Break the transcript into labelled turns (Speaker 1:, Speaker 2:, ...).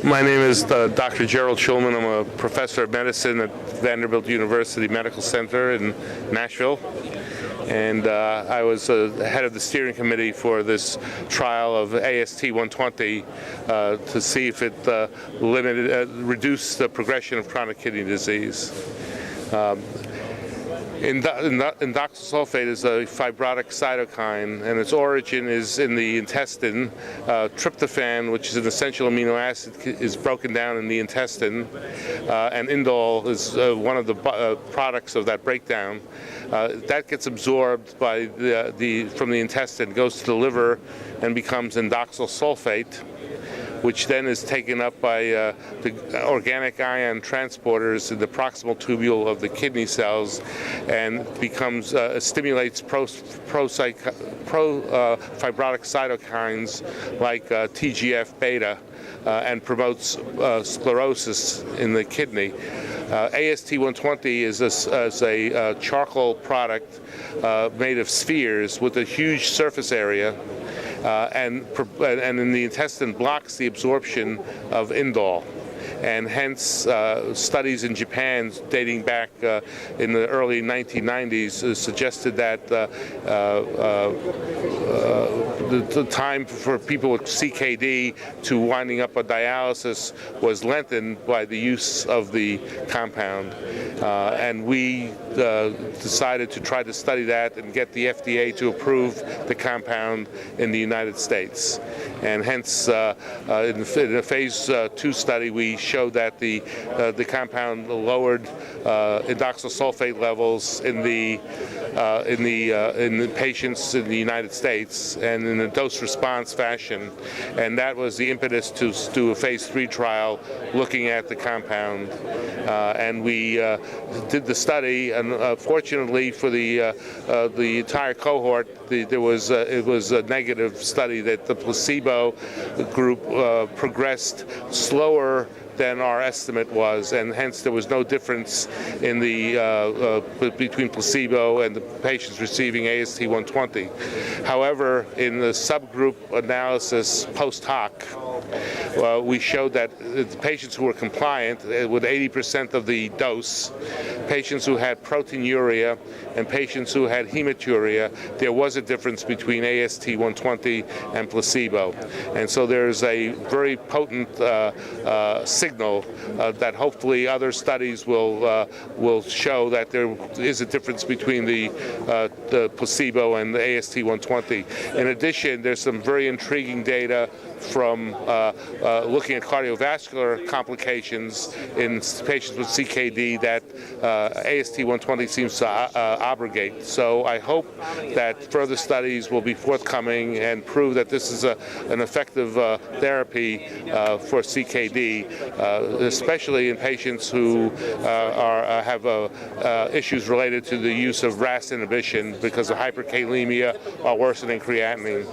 Speaker 1: My name is Dr. Gerald Schulman. I'm a professor of medicine at Vanderbilt University Medical Center in Nashville. And I was head of the steering committee for this trial of AST-120 to see if it reduced the progression of chronic kidney disease. Indoxyl sulfate is a fibrotic cytokine, and its origin is in the intestine. Tryptophan, which is an essential amino acid, is broken down in the intestine, and indole is one of the products of that breakdown. That gets absorbed by from the intestine, goes to the liver, and becomes indoxyl sulfate, which then is taken up by the organic ion transporters in the proximal tubule of the kidney cells, and becomes stimulates pro-fibrotic cytokines like TGF-beta, and promotes sclerosis in the kidney. AST-120 is a charcoal product made of spheres with a huge surface area, and in the intestine blocks the absorption of indole. And hence, studies in Japan dating back in the early 1990s suggested that the time for people with CKD to winding up on dialysis was lengthened by the use of the compound. And we decided to try to study that and get the FDA to approve the compound in the United States. And hence, in a phase 2 study, we showed that the compound lowered indoxyl sulfate levels in the patients in the United States, and in a dose-response fashion. And that was the impetus to do a phase 3 trial looking at the compound. And we did the study, and fortunately for the entire cohort, it was a negative study, that the placebo group progressed slower than our estimate was, and hence there was no difference in the between placebo and the patients receiving AST-120. However, in the subgroup analysis post hoc, we showed that the patients who were compliant with 80% of the dose, patients who had proteinuria, and patients who had hematuria, there was a difference between AST-120 and placebo. And so there's a very potent signal that hopefully other studies will show that there is a difference between the placebo and the AST-120. In addition, there's some very intriguing data from looking at cardiovascular complications in patients with CKD that AST-120 seems to abrogate. So I hope that further studies will be forthcoming and prove that this is an effective therapy for CKD, especially in patients who have issues related to the use of RAS inhibition because of hyperkalemia or worsening creatinine.